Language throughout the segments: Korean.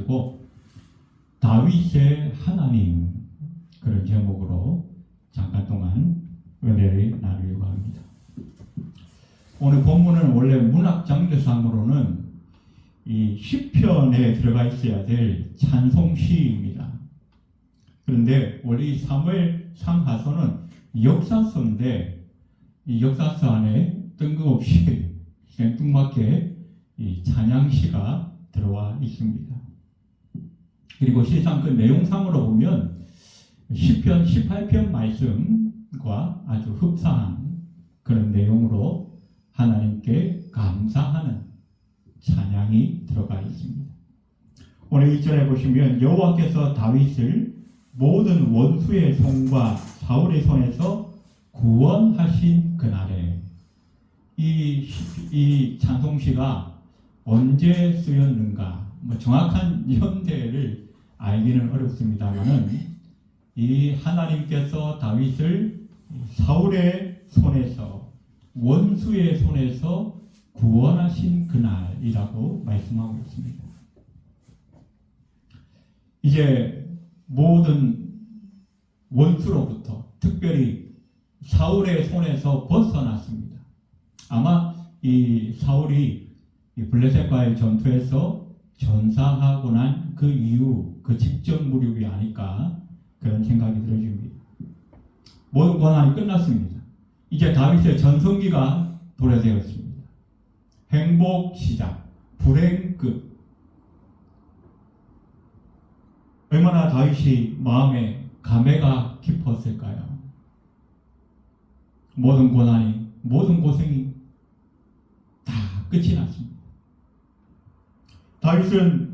가지고 다윗의 하나님, 그런 제목으로 잠깐 동안 은혜를 나누려고 합니다. 오늘 본문은 원래 문학 장르상으로는 이 시편에 들어가 있어야 될 찬송 시입니다. 그런데 원래 이 사무엘 상하서는 역사서인데 이 역사서 안에 뜬금없이 생뚱맞게 이 찬양시가 들어와 있습니다. 그리고 실상 그 내용상으로 보면 시편 18편 말씀과 아주 흡사한 그런 내용으로 하나님께 감사하는 찬양이 들어가 있습니다. 오늘 1절에 보시면 여호와께서 다윗을 모든 원수의 손과 사울의 손에서 구원하신 그날에, 이 찬송시가 언제 쓰였는가, 정확한 연대를 알기는 어렵습니다만은 이 하나님께서 다윗을 사울의 손에서, 원수의 손에서 구원하신 그날이라고 말씀하고 있습니다. 이제 모든 원수로부터, 특별히 사울의 손에서 벗어났습니다. 아마 이 사울이 이 블레셋과의 전투에서 전사하고 난 그 이후, 그 직전 무렵이 아닐까 그런 생각이 들어집니다. 모든 고난이 끝났습니다. 이제 다윗의 전성기가 도래되었습니다. 행복 시작, 불행 끝. 얼마나 다윗이 마음에 감회가 깊었을까요? 모든 고난이, 모든 고생이 다 끝이 났습니다. 다윗은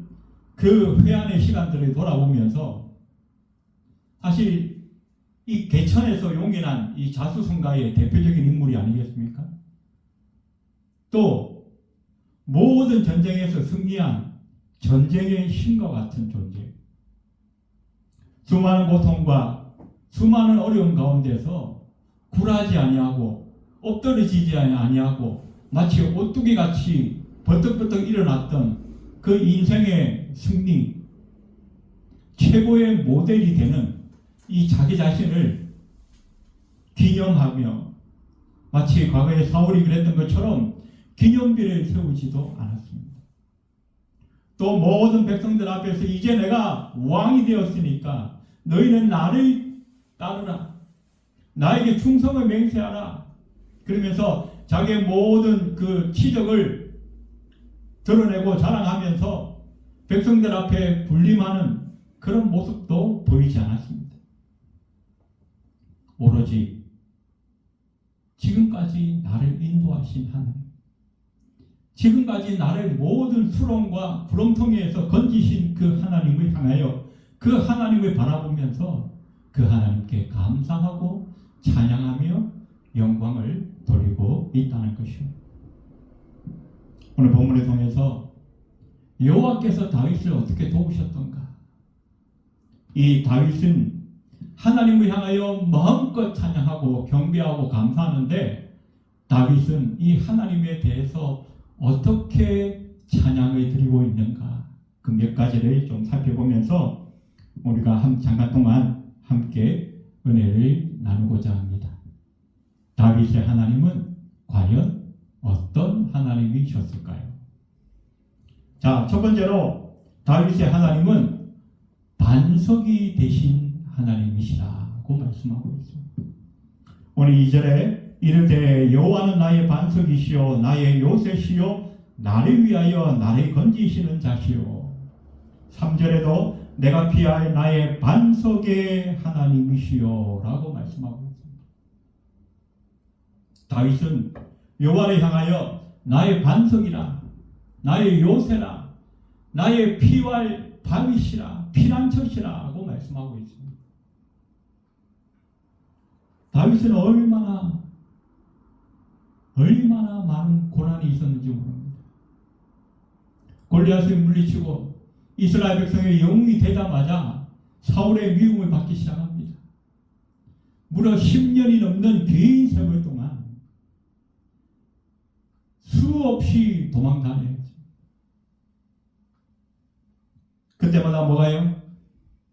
그 회한의 시간들을 돌아보면서 사실 이 개천에서 용인한 이 자수성가의 대표적인 인물이 아니겠습니까? 또 모든 전쟁에서 승리한 전쟁의 신과 같은 존재. 수많은 고통과 수많은 어려움 가운데서 굴하지 아니하고 엎드러지지 아니하고 마치 오뚜기같이 버떡버떡 일어났던 그 인생의 승리, 최고의 모델이 되는 이 자기 자신을 기념하며 마치 과거에 사울이 그랬던 것처럼 기념비를 세우지도 않았습니다. 또 모든 백성들 앞에서 이제 내가 왕이 되었으니까 너희는 나를 따르라, 나에게 충성을 맹세하라, 그러면서 자기의 모든 그 치적을 드러내고 자랑하면서 백성들 앞에 군림하는 그런 모습도 보이지 않았습니다. 오로지 지금까지 나를 인도하신 하나님, 지금까지 나를 모든 수렁과 구렁텅이에서 건지신 그 하나님을 향하여 그 하나님을 바라보면서 그 하나님께 감사하고 찬양하며 영광을 돌리고 있다는 것입니다. 오늘 본문을 통해서 여호와께서 다윗을 어떻게 도우셨던가, 이 다윗은 하나님을 향하여 마음껏 찬양하고 경배하고 감사하는데 다윗은 이 하나님에 대해서 어떻게 찬양을 드리고 있는가, 그 몇 가지를 좀 살펴보면서 우리가 잠깐 동안 함께 은혜를 나누고자 합니다. 다윗의 하나님은 과연 어떤 하나님이셨을까요? 자, 첫 번째로 다윗의 하나님은 반석이 되신 하나님이시라고 말씀하고 있습니다. 오늘 2절에 이르되 여호와는 나의 반석이시요 나의 요새시요 나를 위하여 나를 건지시는 자시요. 3절에도 내가 피할 나의 반석의 하나님이시요 라고 말씀하고 있습니다. 다윗은 여호와를 향하여 나의 반석이라, 나의 요새라, 나의 피할 밤이시라, 피난처시라고 말씀하고 있습니다. 다윗은 얼마나 많은 고난이 있었는지 모릅니다. 골리앗을 물리치고 이스라엘 백성의 영웅이 되자마자 사울의 미움을 받기 시작합니다. 무려 10년이 넘는 긴 세월 동안 수없이 도망다녔습니다. 그때마다 뭐가요?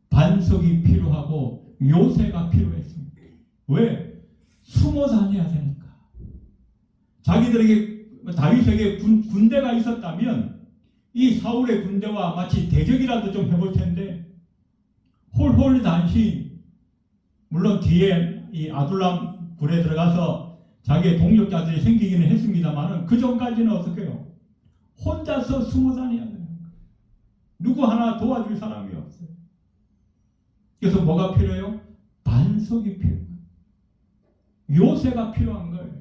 반석이 필요하고 요새가 필요했습니다. 왜? 숨어 다녀야 되니까. 자기들에게 다윗에게 군대가 있었다면 이 사울의 군대와 마치 대적이라도 좀 해볼 텐데 홀홀 단신, 물론 뒤에 이 아둘람 굴에 들어가서 자기의 동력자들이 생기기는 했습니다만 그 전까지는 어떻게 해요? 혼자서 숨어 다녀야 돼요. 누구 하나 도와줄 사람이 없어요. 그래서 뭐가 필요해요? 반석이 필요해요. 요새가 필요한 거예요.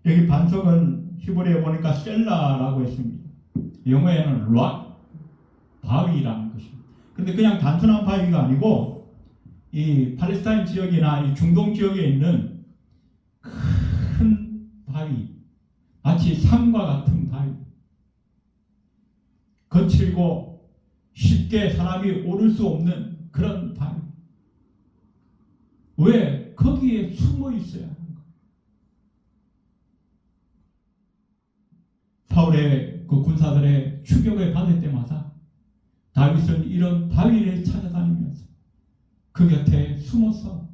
여기 반석은 히브리어에 보니까 셀라라고 했습니다. 영어에는 락, 바위라는 것입니다. 그런데 그냥 단순한 바위가 아니고 이 팔레스타인 지역이나 이 중동 지역에 있는 큰 바위, 마치 산과 같은 바위, 거칠고 쉽게 사람이 오를 수 없는 그런 바위. 왜? 거기에 숨어 있어야 하는 거예요. 사울의 그 군사들의 추격을 받을 때마다 다윗은 이런 바위를 찾아다니면서 그 곁에 숨어서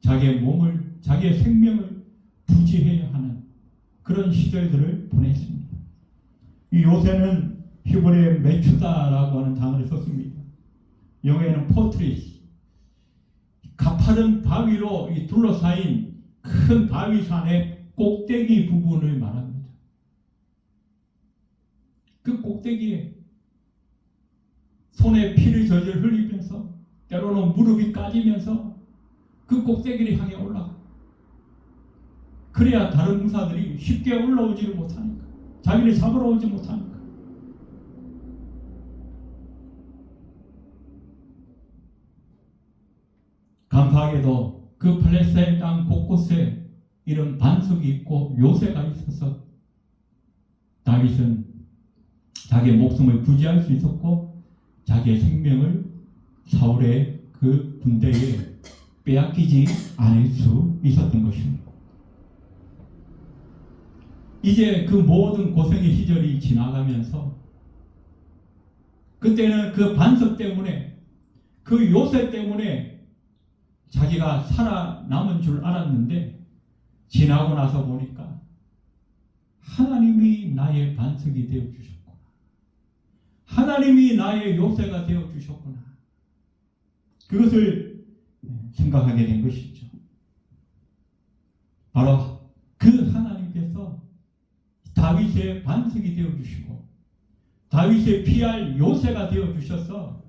자기의 몸을, 자기의 생명을 부지해야 하는 그런 시절들을 보냈습니다. 이 요새는 히브리어의 메추다라고 하는 단어를 썼습니다. 영어에는 포트리스, 가파른 바위로 둘러싸인 큰 바위산의 꼭대기 부분을 말합니다. 그 꼭대기에 손에 피를 절절 흘리면서 때로는 무릎이 까지면서 그 꼭대기를 향해 올라가. 그래야 다른 무사들이 쉽게 올라오지를 못하니까, 자기를 잡으러 오지 못하니까. 감사하게도 그 팔레스타인 땅 곳곳에 이런 반석이 있고 요새가 있어서 다윗은 자기의 목숨을 구제할 수 있었고 자기의 생명을 사울의 그 군대에 빼앗기지 않을 수 있었던 것입니다. 이제 그 모든 고생의 시절이 지나가면서 그때는 그 반석 때문에, 그 요새 때문에 자기가 살아남은 줄 알았는데 지나고 나서 보니까 하나님이 나의 반석이 되어주셨구나, 하나님이 나의 요새가 되어주셨구나, 그것을 생각하게 된 것이죠. 바로 그 하나님께서 다윗의 반석이 되어주시고 다윗의 피할 요새가 되어주셔서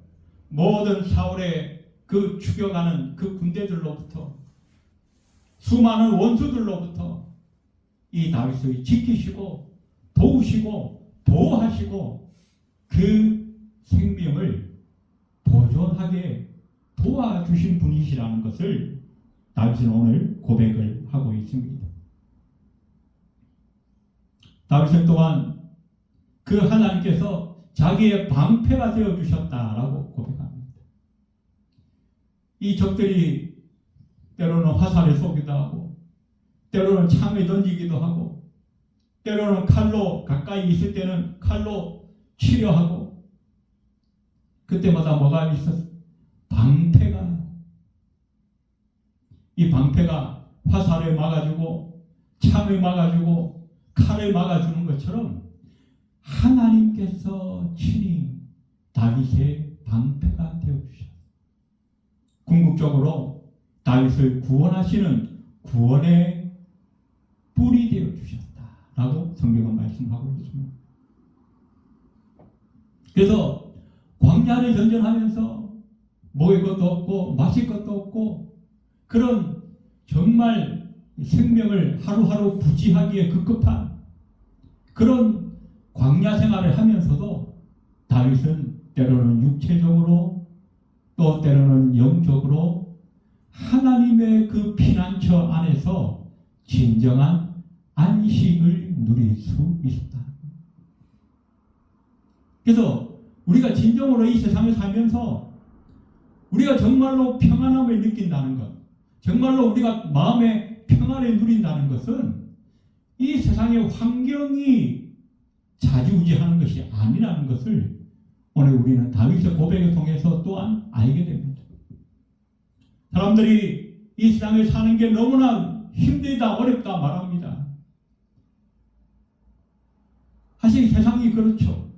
모든 사울의 그 추격하는 그 군대들로부터, 수많은 원수들로부터 이 다윗을 지키시고 도우시고 보호하시고 그 생명을 보존하게 도와주신 분이시라는 것을 다윗은 오늘 고백을 하고 있습니다. 다윗은 또한 그 하나님께서 자기의 방패가 되어주셨다라고 고백합니다. 이 적들이 때로는 화살을 쏘기도 하고 때로는 창을 던지기도 하고 때로는 칼로, 가까이 있을 때는 칼로 치려 하고, 그때마다 뭐가 있었어? 방패가, 이 방패가 화살을 막아주고 창을 막아주고 칼을 막아주는 것처럼 하나님께서 친히 다윗의 방패가 되어주셨어요. 궁극적으로 다윗을 구원하시는 구원의 뿔이 되어주셨다라고 성경은 말씀하고 있습니다. 그래서 광야를 전전하면서 먹을 것도 없고 마실 것도 없고 그런 정말 생명을 하루하루 부지하기에 급급한 그런 광야 생활을 하면서도 다윗은 때로는 육체적으로 또 때로는 영적으로 하나님의 그 피난처 안에서 진정한 안식을 누릴 수 있었다. 그래서 우리가 진정으로 이 세상에 살면서 우리가 정말로 평안함을 느낀다는 것, 정말로 우리가 마음의 평안을 누린다는 것은 이 세상의 환경이 좌지우지하는 것이 아니라는 것을 오늘 우리는 다윗의 고백을 통해서 또한 알게 됩니다. 사람들이 이 세상에 사는 게 너무나 힘들다, 어렵다 말합니다. 사실 세상이 그렇죠.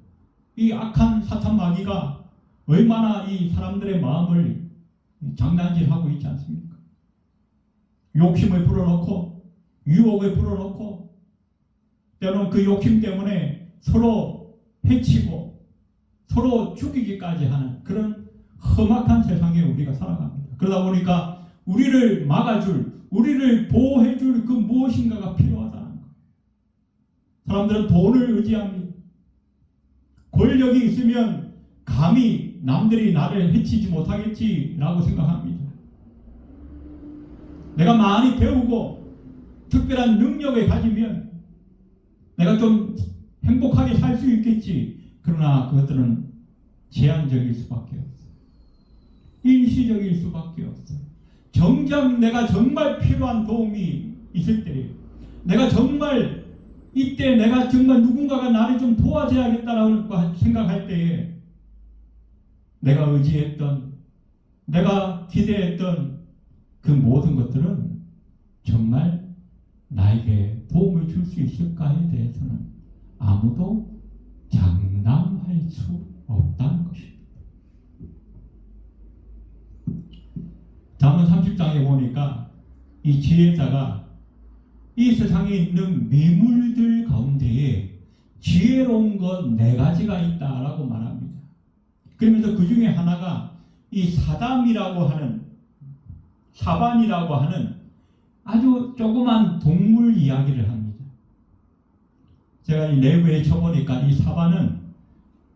이 악한 사탄 마귀가 얼마나 이 사람들의 마음을 장난질하고 있지 않습니까? 욕심을 불어넣고 유혹을 불어넣고 때로는 그 욕심 때문에 서로 해치고 서로 죽이기까지 하는 그런 험악한 세상에 우리가 살아갑니다. 그러다 보니까 우리를 막아줄, 우리를 보호해줄 그 무엇인가가 필요하다는 거예요. 사람들은 돈을 의지합니다. 권력이 있으면 감히 남들이 나를 해치지 못하겠지라고 생각합니다. 내가 많이 배우고 특별한 능력을 가지면 내가 좀 행복하게 살 수 있겠지. 그러나 그것들은 제한적일 수밖에 없어요. 일시적일 수밖에 없어요. 정작 내가 정말 필요한 도움이 있을 때, 내가 정말 이때 내가 정말 누군가가 나를 좀 도와줘야겠다라고 생각할 때에 내가 의지했던, 내가 기대했던 그 모든 것들은 정말 나에게 도움을 줄 수 있을까에 대해서는 아무도 장담할 수 없다는 것입니다. 잠언 30장에 보니까 이 지혜자가 이 세상에 있는 미물들 가운데에 지혜로운 것 4가지가 있다라고 말합니다. 그러면서 그 중에 하나가 이 사담이라고 하는, 사반이라고 하는 아주 조그만 동물 이야기를 합니다. 제가 이 내부에 쳐보니까 이 사반은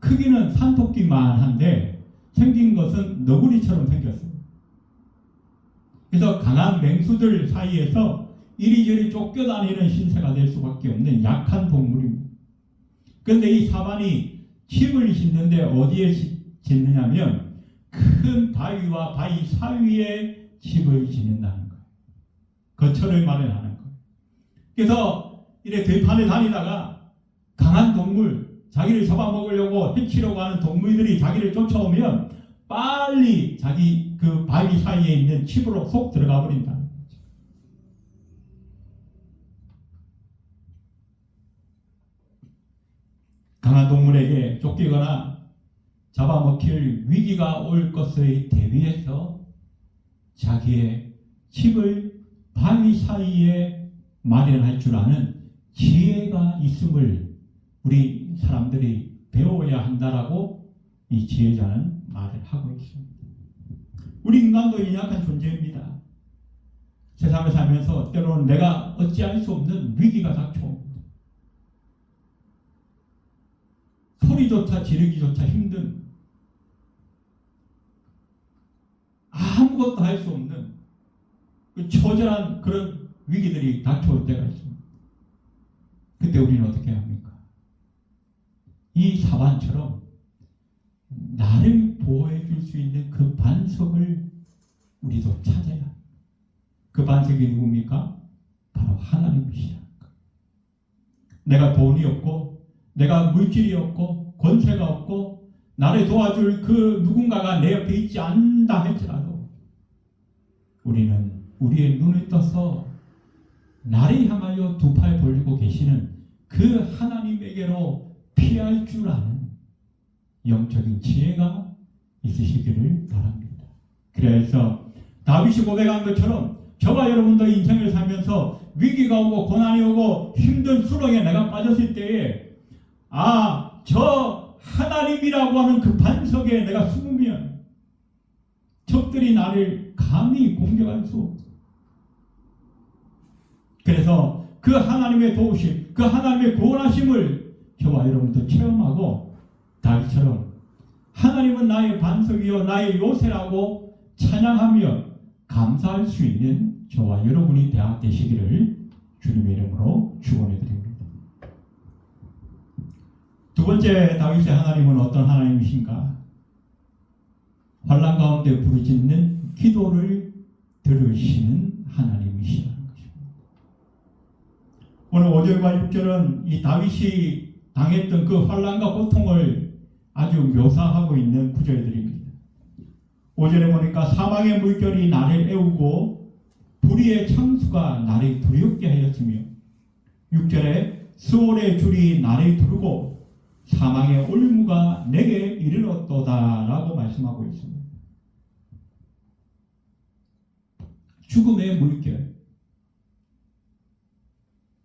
크기는 산토끼만 한데 생긴 것은 너구리처럼 생겼어요. 그래서 강한 맹수들 사이에서 이리저리 쫓겨다니는 신세가 될 수밖에 없는 약한 동물입니다. 그런데 이 사반이 집을 짓는데 어디에 짓느냐면 큰 바위와 바위 사이에 집을 짓는다는 거예요. 거처를 마련하는 거예요. 그래서 이렇게 들판에 다니다가 강한 동물, 자기를 잡아먹으려고 해치려고 하는 동물들이 자기를 쫓아오면 빨리 자기 그 바위 사이에 있는 칩으로 속 들어가 버린다는 거죠. 강한 동물에게 쫓기거나 잡아먹힐 위기가 올 것을 대비해서 자기의 칩을 바위 사이에 마련할 줄 아는 지혜가 있음을 우리 사람들이 배워야 한다라고 이 지혜자는 말을 하고 있습니다. 우리 인간도 연약한 존재입니다. 세상을 살면서 때로는 내가 어찌할 수 없는 위기가 닥쳐옵니다. 소리조차 지르기조차 힘든, 아무것도 할 수 없는 그 처절한 그런 위기들이 닥쳐올 때가 있습니다. 그때 우리는 어떻게 합니까? 이 사반처럼 나를 보호해 줄 수 있는 그 반석을 우리도 찾아야 합니다. 그 반석이 누굽니까? 바로 하나님이시라. 내가 돈이 없고 내가 물질이 없고 권세가 없고 나를 도와줄 그 누군가가 내 옆에 있지 않다 할지라도 우리는 우리의 눈을 떠서 나를 향하여 두 팔 벌리고 계시는 그 하나님에게로 피할 줄 아는 영적인 지혜가 있으시기를 바랍니다. 그래서 다윗이 고백한 것처럼 저와 여러분도 인생을 살면서 위기가 오고 고난이 오고 힘든 수렁에 내가 빠졌을 때에 저 하나님이라고 하는 그 반석에 내가 숨으면 적들이 나를 감히 공격할 수 없어. 그래서 그 하나님의 도우심, 그 하나님의 구원하심을 저와 여러분도 체험하고 다윗처럼 하나님은 나의 반석이요 나의 요새라고 찬양하며 감사할 수 있는 저와 여러분이 되시기를 주님의 이름으로 축원해 드립니다. 두 번째, 다윗의 하나님은 어떤 하나님이신가? 환난 가운데 부르짖는 기도를 들으시는 하나님이시라는 것입니다. 오늘 5절과 6절은 이 다윗이 당했던 그 환난과 고통을 아주 묘사하고 있는 구절들입니다. 5절에 보니까 사망의 물결이 나를 애우고 불의의 창수가 나를 두렵게 하였으며 6절에 수월의 줄이 나를 두르고 사망의 올무가 내게 이르렀도다 라고 말씀하고 있습니다. 죽음의 물결,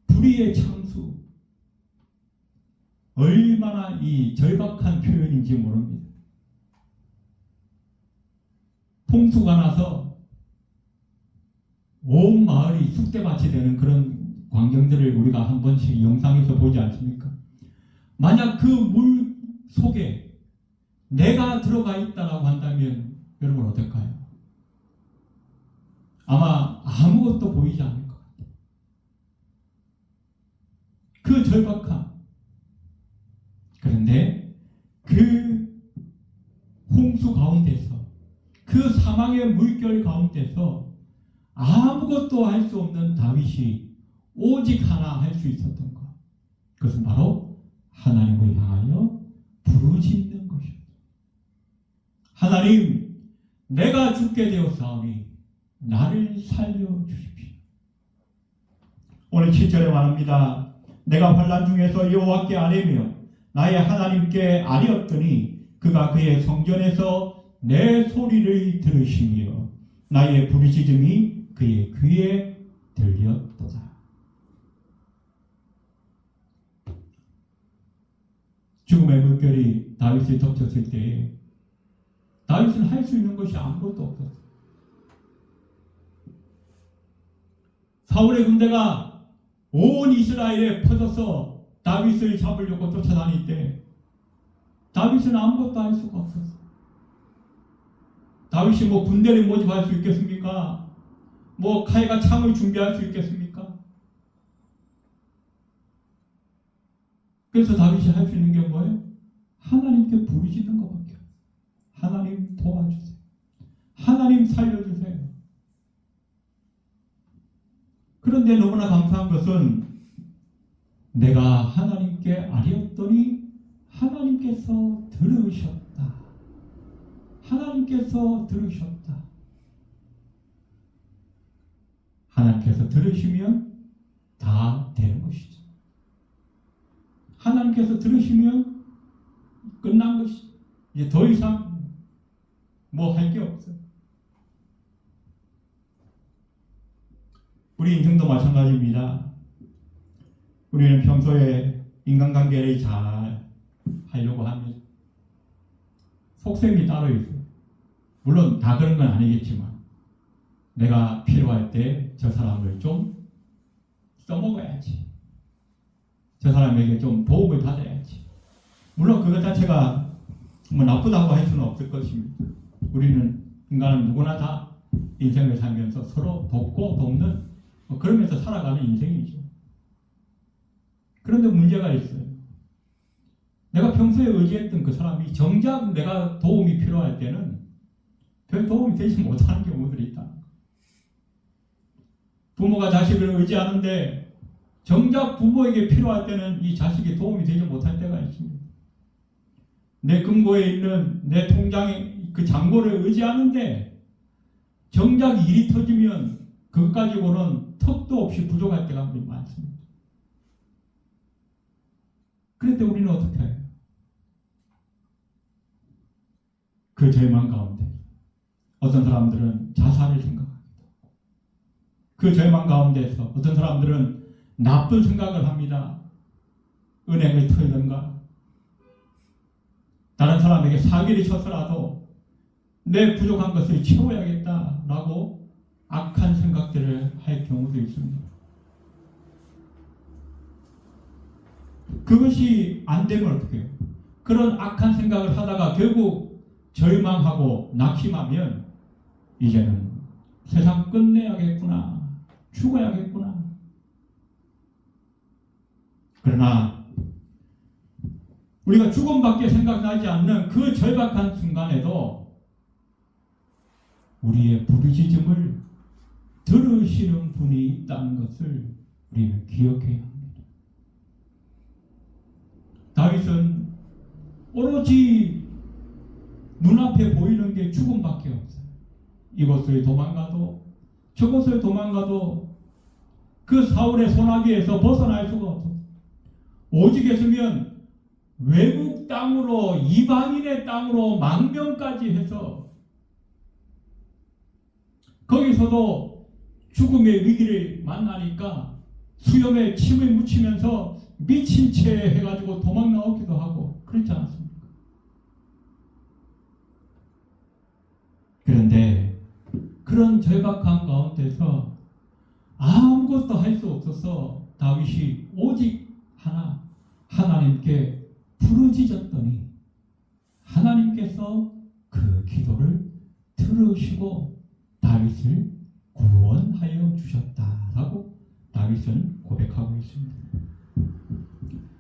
불의의 창수, 얼마나 이 절박한 표현인지 모릅니다. 홍수가 나서 온 마을이 쑥대밭이 되는 그런 광경들을 우리가 한 번씩 영상에서 보지 않습니까? 만약 그 물 속에 내가 들어가 있다라고 한다면 여러분 어떨까요? 아마 아무것도 보이지 않을 것 같아요. 그 절박함. 그런데 그 홍수 가운데서 그 사망의 물결 가운데서 아무것도 할 수 없는 다윗이 오직 하나 할 수 있었던 것. 그것은 바로 하나님을 향하여 부르짖는 것입니다. 하나님, 내가 죽게 되었사오니 나를 살려주십시오. 오늘 7절에 말합니다. 내가 환난 중에서 여호와께 아뢰며 나의 하나님께 아뢰었더니 그가 그의 성전에서 내 소리를 들으시며 나의 부르짖음이 그의 귀에 들렸도다. 죽음의 물결이 다윗을 덮쳤을 때 다윗은 할 수 있는 것이 아무것도 없었어요. 사울의 군대가 온 이스라엘에 퍼져서 다윗을 잡으려고 쫓아다닐 때 다윗은 아무것도 할 수가 없었어요. 다윗이 뭐 군대를 모집할 수 있겠습니까? 뭐 칼과 창을 준비할 수 있겠습니까? 그래서 다윗이 할 수 있는 게 뭐예요? 하나님께 부르짖는 것밖에 없어요. 하나님 도와주세요. 하나님 살려주세요. 그런데 너무나 감사한 것은 내가 하나님께 아뢰었더니 하나님께서 들으셨다. 하나님께서 들으셨다. 하나님께서 들으시면 다 되는 것이죠. 하나님께서 들으시면 끝난 것이죠. 이제 더 이상 뭐 할 게 없어요. 우리 인생도 마찬가지입니다. 우리는 평소에 인간관계를 잘 하려고 하면 속셈이 따로 있어요. 물론 다 그런 건 아니겠지만 내가 필요할 때 저 사람을 좀 써먹어야지. 저 사람에게 좀 도움을 받아야지. 물론 그것 자체가 뭐 나쁘다고 할 수는 없을 것입니다. 우리는 인간은 누구나 다 인생을 살면서 서로 돕고 돕는 그러면서 살아가는 인생이죠. 그런데 문제가 있어요. 내가 평소에 의지했던 그 사람이 정작 내가 도움이 필요할 때는 별 도움이 되지 못하는 경우들이 있다. 부모가 자식을 의지하는데 정작 부모에게 필요할 때는 이 자식이 도움이 되지 못할 때가 있습니다. 내 금고에 있는 내 통장의 그 잔고를 의지하는데 정작 일이 터지면 그것 가지고는 턱도 없이 부족할 때가 많습니다. 그럴 때 우리는 어떻게 해요? 그 절망 가운데 어떤 사람들은 자살을 생각합니다. 그 절망 가운데서 어떤 사람들은 나쁜 생각을 합니다. 은행을 털든가 다른 사람에게 사기를 쳐서라도 내 부족한 것을 채워야겠다라고 악한 생각들을 할 경우도 있습니다. 그것이 안 되면 어떻게 해요? 그런 악한 생각을 하다가 결국 절망하고 낙심하면 이제는 세상 끝내야겠구나, 죽어야겠구나. 그러나 우리가 죽음밖에 생각나지 않는 그 절박한 순간에도 우리의 부르짖음을 들으시는 분이 있다는 것을 우리는 기억해야 합니다. 다윗은 오로지 눈앞에 보이는 게 죽음밖에 없어요. 이곳을 도망가도 저곳을 도망가도 그 사울의 손아귀에서 벗어날 수가 없어요. 오직 했으면 외국 땅으로, 이방인의 땅으로 망명까지 해서 거기서도 죽음의 위기를 만나니까 수염에 침을 묻히면서 미친 채 해가지고 도망 나오기도 하고 그렇지 않습니까? 그런데 그런 절박한 가운데서 아무것도 할 수 없어서 다윗이 오직 하나님께 부르짖었더니 하나님께서 그 기도를 들으시고 다윗을 구원하여 주셨다라고 다윗은 고백하고 있습니다.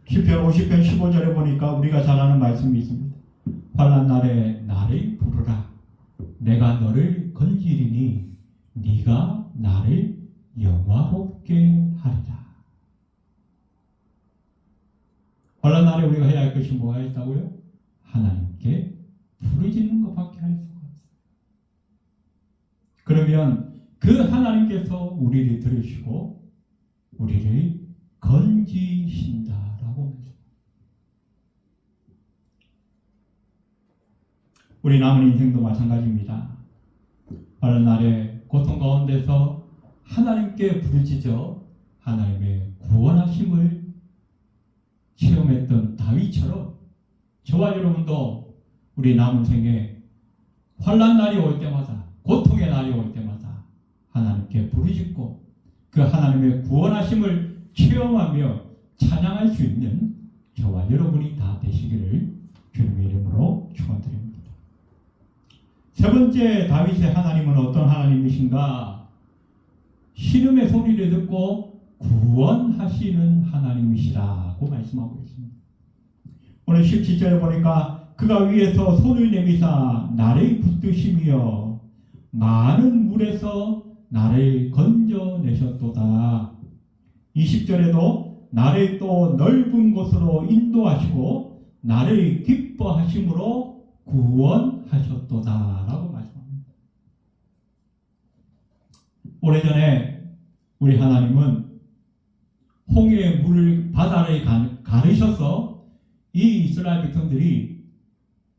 시편 50편 15절에 보니까 우리가 잘 아는 말씀이 있습니다. 환난 날에 나를 부르라. 내가 너를 건지리니 네가 나를 영화롭게 하리라. 환난 날에 우리가 해야 할 것이 뭐가 있다고요? 하나님께 부르짖는 것밖에 할 수가 없어요. 그러면 그 하나님께서 우리를 들으시고 우리를 건지신다라고 합니다. 우리 남은 인생도 마찬가지입니다. 환난 날에 고통 가운데서 하나님께 부르짖어 하나님의 구원하심을 체험했던 다윗처럼 저와 여러분도 우리 남은 생에 환난 날이 올 때마다, 고통의 날이 올 때마다 하나님께 부르짖고 그 하나님의 구원하심을 체험하며 찬양할 수 있는 저와 여러분이 다 되시기를 주님의 이름으로 축원드립니다. 세 번째, 다윗의 하나님은 어떤 하나님이신가? 신음의 소리를 듣고 구원하시는 하나님이시라고 말씀하고 있습니다. 오늘 17절에 보니까 그가 위에서 손을 내미사 나를 붙드시며 많은 물에서 나를 건져내셨도다. 20절에도 나를 또 넓은 곳으로 인도하시고 나를 기뻐하심으로 구원하셨도다 라고 말씀합니다. 오래전에 우리 하나님은 홍해의 물을 바다를 가르셔서 이 이스라엘 백성들이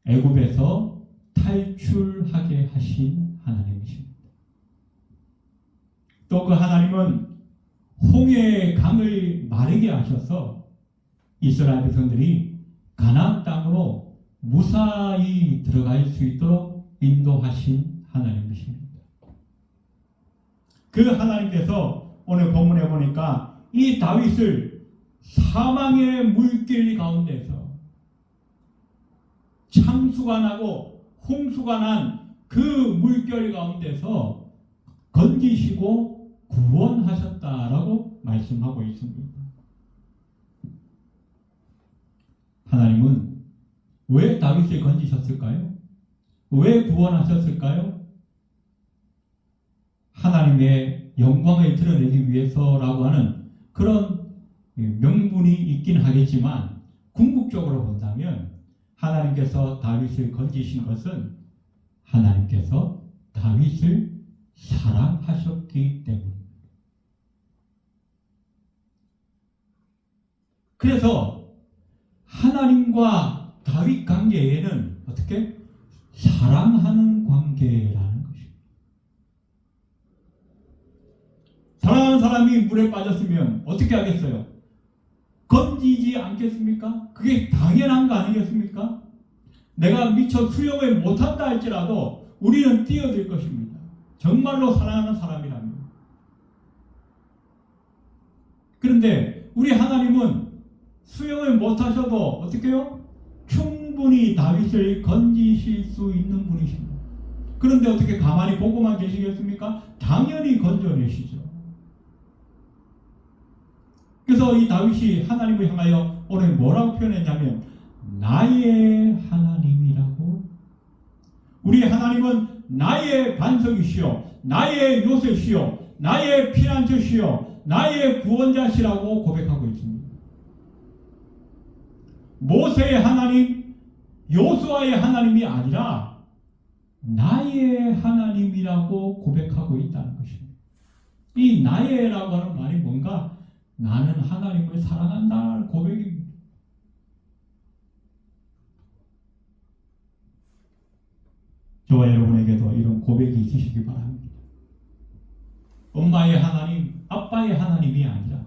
애굽에서 탈출하게 하신 하나님이십니다. 또 그 하나님은 홍해의 강을 마르게 하셔서 이스라엘 백성들이 가나안 땅으로 무사히 들어갈 수 있도록 인도하신 하나님이십니다. 그 하나님께서 오늘 본문에 보니까 이 다윗을 사망의 물길 가운데서 창수가 나고 홍수가 난 그 물결 가운데서 건지시고 구원하셨다라고 말씀하고 있습니다. 하나님은 왜 다윗을 건지셨을까요? 왜 구원하셨을까요? 하나님의 영광을 드러내기 위해서라고 하는 그런 명분이 있긴 하겠지만 궁극적으로 본다면 하나님께서 다윗을 건지신 것은 하나님께서 다윗을 사랑하셨기 때문입니다. 그래서 하나님과 다윗 관계에는 어떻게? 사랑하는 관계라는 것입니다. 사랑하는 사람이 물에 빠졌으면 어떻게 하겠어요? 건지지 않겠습니까? 그게 당연한 거 아니겠습니까? 내가 미처 수영을 못한다 할지라도 우리는 뛰어들 것입니다. 정말로 사랑하는 사람이라면. 그런데 우리 하나님은 수영을 못하셔도 어떻게 해요? 충분히 다윗을 건지실 수 있는 분이십니다. 그런데 어떻게 가만히 보고만 계시겠습니까? 당연히 건져내시죠. 그래서 이 다윗이 하나님을 향하여 오늘 뭐라고 표현했냐면 나의 하나님이라고. 우리 하나님은 나의 반석이시요 나의 요새시요 나의 피난처시요 나의 구원자시라고 고백하고 있습니다. 모세의 하나님, 요수아의 하나님이 아니라 나의 하나님이라고 고백하고 있다는 것입니다. 이 나의라고 하는 말이 뭔가 나는 하나님을 사랑한다는 고백입니다. 저와 여러분에게도 이런 고백이 있으시기 바랍니다. 엄마의 하나님, 아빠의 하나님이 아니라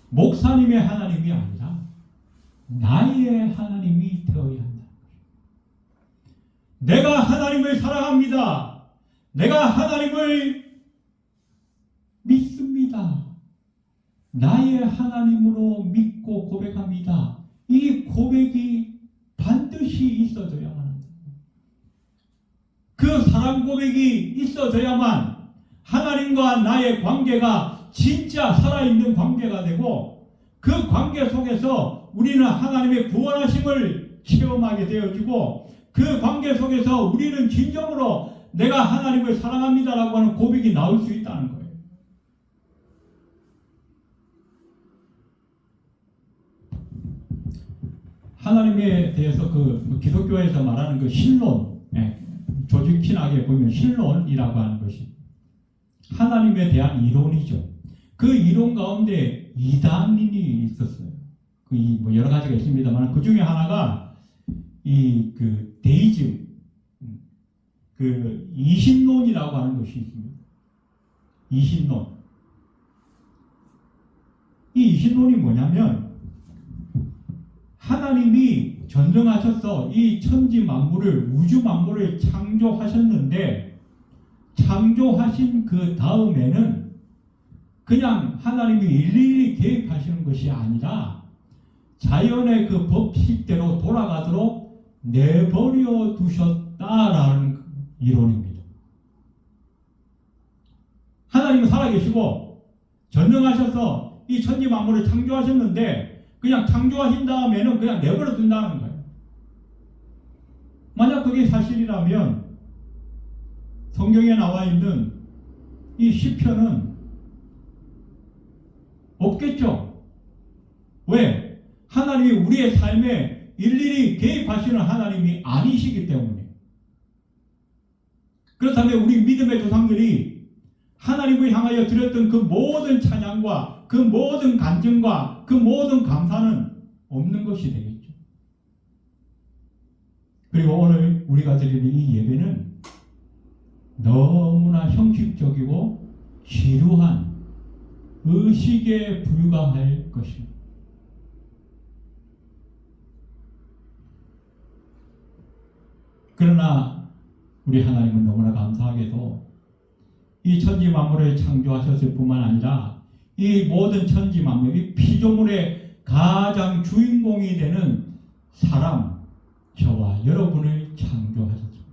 목사님의 하나님이 아니라 나의 하나님이 되어야 한다. 내가 하나님을 사랑합니다. 내가 하나님을 믿습니다. 나의 하나님으로 믿고 고백합니다. 이 고백이 반드시 있어져야만 한다. 그 사랑 고백이 있어져야만 하나님과 나의 관계가 진짜 살아있는 관계가 되고 그 관계 속에서 우리는 하나님의 구원하심을 체험하게 되어지고 그 관계 속에서 우리는 진정으로 내가 하나님을 사랑합니다라고 하는 고백이 나올 수 있다는 거예요. 하나님에 대해서 그 기독교에서 말하는 그 신론, 조직 신학에 보면 신론이라고 하는 것이 하나님에 대한 이론이죠. 그 이론 가운데 이단인이 있었어요. 뭐 여러 가지가 있습니다만 그 중에 하나가 그 데이즘, 그 이신론이라고 하는 것이 있습니다. 이신론. 이 이신론이 뭐냐면 하나님이 전능하셔서 이 천지 만물을 우주 만물을 창조하셨는데 창조하신 그 다음에는 그냥 하나님이 일일이 계획하시는 것이 아니라 자연의 그 법칙대로 돌아가도록 내버려 두셨다라는 이론입니다. 하나님은 살아계시고 전능하셔서 이 천지 만물을 창조하셨는데 그냥 창조하신 다음에는 그냥 내버려 둔다는 거예요. 만약 그게 사실이라면 성경에 나와 있는 이 시편은 없겠죠. 왜? 하나님이 우리의 삶에 일일이 개입하시는 하나님이 아니시기 때문에. 그렇다면 우리 믿음의 조상들이 하나님을 향하여 드렸던 그 모든 찬양과 그 모든 간증과 그 모든 감사는 없는 것이 되겠죠. 그리고 오늘 우리가 드리는 이 예배는 너무나 형식적이고 지루한 의식에 불과할 것입니다. 그러나 우리 하나님은 너무나 감사하게도 이 천지 만물을 창조하셨을 뿐만 아니라 이 모든 천지 만물이 피조물의 가장 주인공이 되는 사람, 저와 여러분을 창조하셨습니다.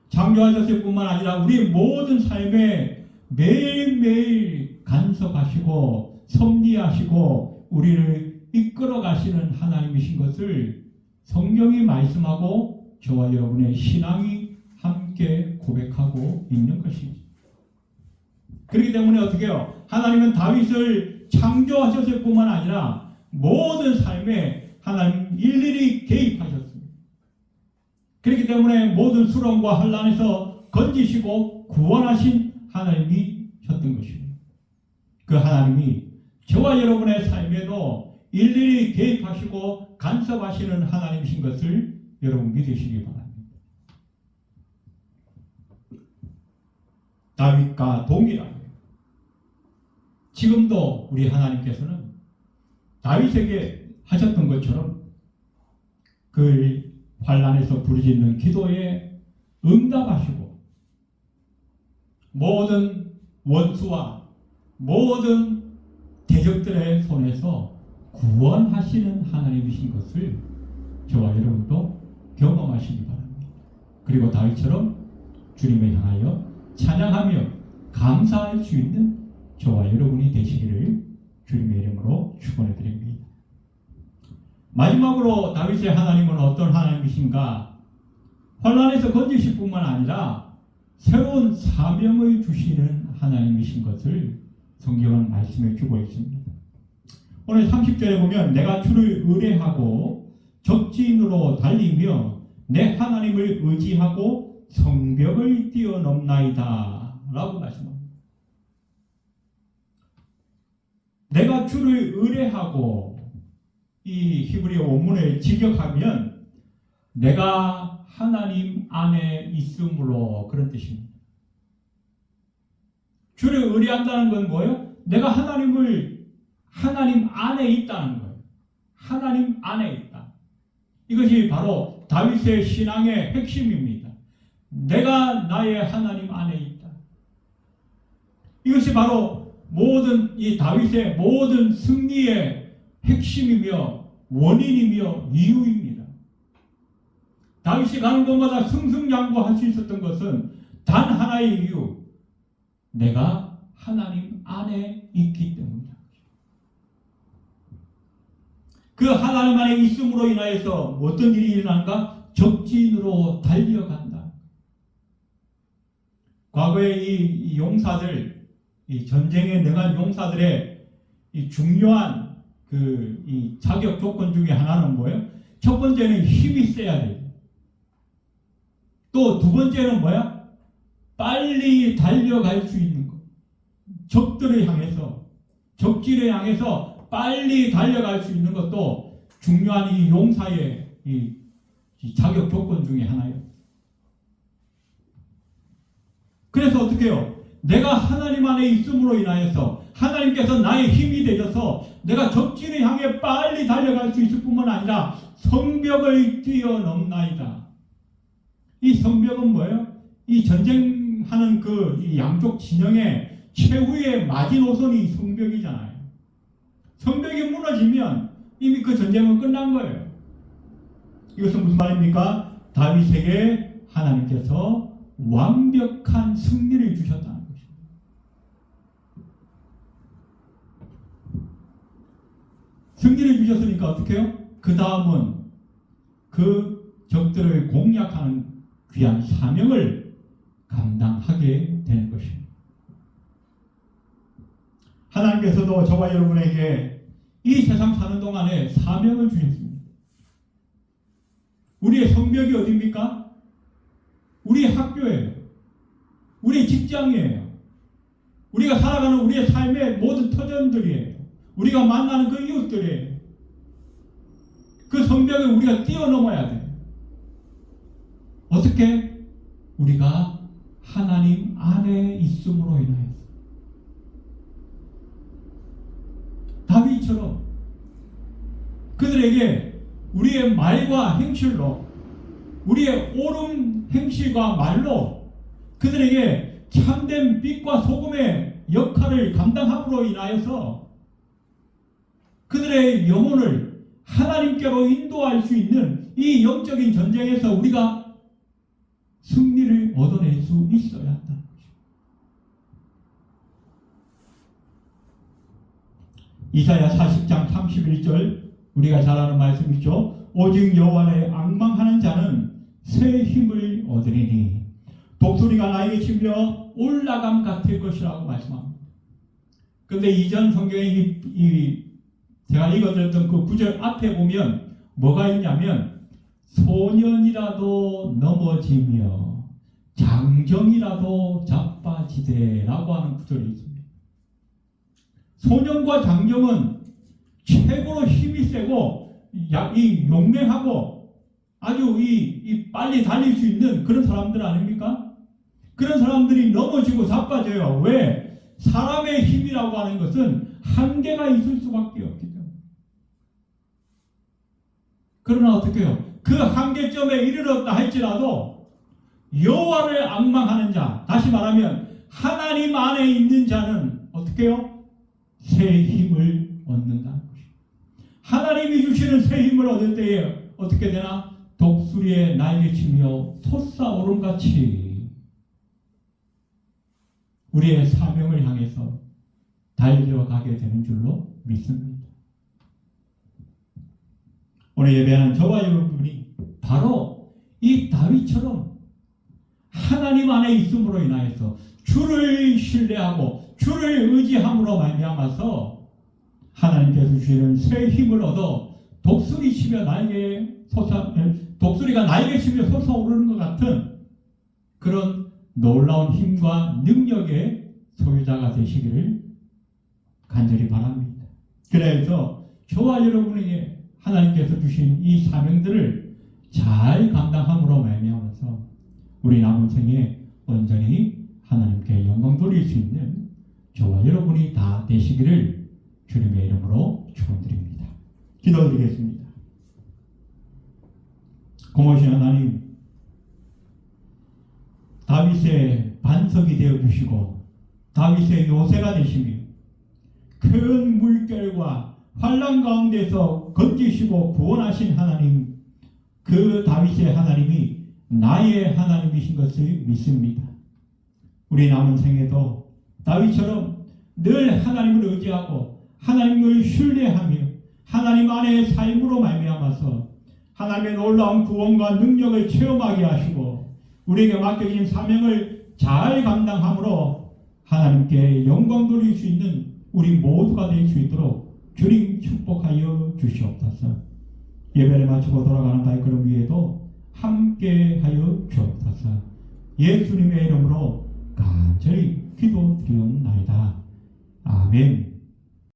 창조하셨을 뿐만 아니라 우리 모든 삶에 매일매일 간섭하시고 섭리하시고 우리를 이끌어 가시는 하나님이신 것을 성경이 말씀하고 저와 여러분의 신앙이 함께 고백하고 있는 것입니다. 그렇기 때문에 어떻게 해요? 하나님은 다윗을 창조하셨을 뿐만 아니라 모든 삶에 하나님 일일이 개입하셨습니다. 그렇기 때문에 모든 수렁과 환난에서 건지시고 구원하신 하나님이셨던 것입니다. 그 하나님이 저와 여러분의 삶에도 일일이 개입하시고 간섭하시는 하나님이신 것을 여러분 믿으시기 바랍니다. 다윗과 동일하게 지금도 우리 하나님께서는 다윗에게 하셨던 것처럼 그 환난에서 부르짖는 기도에 응답하시고 모든 원수와 모든 대적들의 손에서 구원하시는 하나님이신 것을 저와 여러분도 경험하시기 바랍니다. 그리고 다윗처럼 주님을 향하여 찬양하며 감사할 수 있는 저와 여러분이 되시기를 주님의 이름으로 축원해 드립니다. 마지막으로 다윗의 하나님은 어떤 하나님이신가? 환난에서 건지실 뿐만 아니라 새로운 사명을 주시는 하나님이신 것을 성경은 말씀해 주고 있습니다. 오늘 30절에 보면 내가 주를 의뢰하고 적진으로 달리며 내 하나님을 의지하고 성벽을 뛰어넘나이다 라고 말씀합니다. 내가 주를 의뢰하고 이 히브리어 원문을 직역하면 내가 하나님 안에 있음으로 그런 뜻입니다. 주를 의뢰한다는 건 뭐예요? 내가 하나님 안에 있다는 거예요. 하나님 안에 있다. 이것이 바로 다윗의 신앙의 핵심입니다. 내가 나의 하나님 안에 있다. 이것이 바로 이 다윗의 모든 승리의 핵심이며 원인이며 이유입니다. 다윗이 가는 곳마다 승승장구할 수 있었던 것은 단 하나의 이유, 내가 하나님 안에 있기 때문이다. 그 하나님 안에 있음으로 인하여서 어떤 일이 일어난가? 적진으로 달려간다. 과거에 이 용사들, 이 전쟁에 능한 용사들의 이 중요한 이 자격 조건 중에 하나는 뭐예요? 첫 번째는 힘이 세야 돼요. 또 두 번째는 뭐야? 빨리 달려갈 수 있는 것. 적들을 향해서, 적진을 향해서 빨리 달려갈 수 있는 것도 중요한 이 용사의 이 자격 조건 중에 하나예요. 그래서 어떻게 해요? 내가 하나님 안에 있음으로 인하여서 하나님께서 나의 힘이 되셔서 내가 적진을 향해 빨리 달려갈 수 있을 뿐만 아니라 성벽을 뛰어넘나이다. 이 성벽은 뭐예요? 이 전쟁하는 이 양쪽 진영의 최후의 마지노선이 성벽이잖아요. 성벽이 무너지면 이미 그 전쟁은 끝난 거예요. 이것은 무슨 말입니까? 다윗에게 하나님께서 완벽한 승리를 주셨다는 것입니다. 승리를 주셨으니까 어떻게 해요? 그 다음은 그 적들을 공략하는 귀한 사명을 감당하게 되는 것입니다. 하나님께서도 저와 여러분에게 이 세상 사는 동안에 사명을 주셨습니다. 우리의 성벽이 어디입니까? 우리의 학교예요. 우리의 직장이에요. 우리가 살아가는 우리의 삶의 모든 터전들이에요. 우리가 만나는 그 이웃들이에요. 그 성벽을 우리가 뛰어넘어야 돼요. 어떻게? 우리가 하나님 안에 있음으로 인하여서. 다윗처럼 그들에게 우리의 말과 행실로, 우리의 옳은 행실과 말로 그들에게 참된 빛과 소금의 역할을 감당함으로 인하여서 그들의 영혼을 하나님께로 인도할 수 있는 이 영적인 전쟁에서 우리가 승리를 얻어낼 수 있어야 한다는 것입니다. 이사야 40장 31절 우리가 잘 아는 말씀이죠. 오직 여호와를 앙망하는 자는 새 힘을 얻으리니 독수리가 나에게 치며 올라감 같을 것이라고 말씀합니다. 그런데 이전 성경에 제가 읽어드렸던 그 구절 앞에 보면 뭐가 있냐면 소년이라도 넘어지며 장정이라도 자빠지되라고 하는 구절이 있습니다. 소년과 장정은 최고로 힘이 세고 용맹하고 아주 빨리 달릴 수 있는 그런 사람들 아닙니까? 그런 사람들이 넘어지고 자빠져요. 왜? 사람의 힘이라고 하는 것은 한계가 있을 수밖에 없기 때문에. 그러나 어떻게 해요? 그 한계점에 이르렀다 할지라도 여호와를 앙망하는 자, 다시 말하면 하나님 안에 있는 자는 어떻게 해요? 새 힘을 얻는다는 것입니다. 하나님이 주시는 새 힘을 얻을 때에 어떻게 되나? 독수리에 날개치며 솟아오름같이 우리의 사명을 향해서 달려가게 되는 줄로 믿습니다. 오늘 예배하는 저와 여러분이 바로 이 다윗처럼 하나님 안에 있음으로 인하여서 주를 신뢰하고 주를 의지함으로 말미암아서 하나님께서 주시는 새 힘을 얻어 독수리 치며 독수리가 나에게 치며 솟아오르는 것 같은 그런 놀라운 힘과 능력의 소유자가 되시기를 간절히 바랍니다. 그래서 저와 여러분에게 하나님께서 주신 이 사명들을 잘 감당함으로 말미암아서 우리 남은 생에 온전히 하나님께 영광 돌릴 수 있는 저와 여러분이 다 되시기를 주님의 이름으로 축원드립니다. 기도드리겠습니다. 고마우신 하나님, 다윗의 반석이 되어주시고 다윗의 요새가 되시며 큰 물결과 환난 가운데서 건지시고 구원하신 하나님, 그 다윗의 하나님이 나의 하나님이신 것을 믿습니다. 우리 남은 생에도 다윗처럼 늘 하나님을 의지하고 하나님을 신뢰하며 하나님 안의 삶으로 말미암아서 하나님의 놀라운 구원과 능력을 체험하게 하시고 우리에게 맡겨진 사명을 잘 감당함으로 하나님께 영광 돌릴 수 있는 우리 모두가 될 수 있도록 주님 축복하여 주시옵소서. 예배를 마치고 돌아가는 발걸음 위에도 함께하여 주옵소서. 예수님의 이름으로 간절히 기도드리옵나이다. 아멘.